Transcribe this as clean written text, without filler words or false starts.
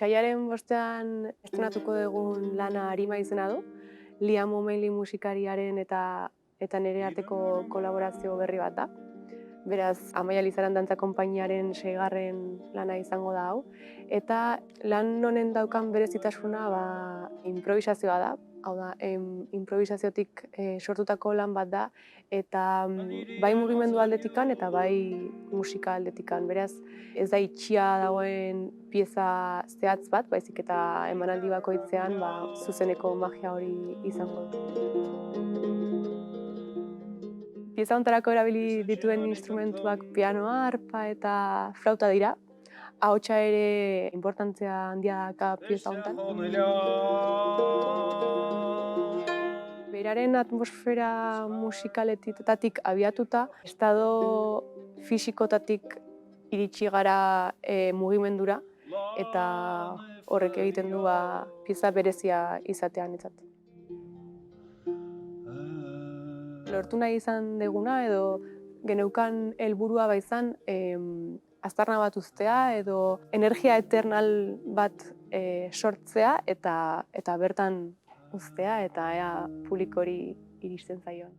Otsailaren 5ean estrenatuko dugun lana Arima izena du, Liam O'Malley musikariaren eta nire arteko kolaborazio berri bat da. Beraz, Amaia Lizaran dantza konpainiaren 6. lana izango da hau. Eta lan honen daukan berezitasuna improvisazioa da. Hau da, improvisaziotik sortutako lan bat da, eta bai mugimendu aldetikan eta bai musika aldetikan. Beraz, ez da itxia dagoen pieza zehatz bat, baizik eta emanaldi bakoitzean zuzeneko magia hori izango du. Pieza hontarako erabili dituen instrumentuak pianoa, arpa eta flauta dira. Ahotsa ere inportantzia handia daka pieza hontan. Beraren atmosfera musikaletatik abiatuta, estado fisikotatik iritsi gara mugimendura, eta horrek egiten du pieza berezia izatea niretzat. Lortu nahi izan deguna edo geneukan helburua izan aztarna bat uztea edo energia eternal bat sortzea eta bertan uztea eta ea publikori iristen zaion.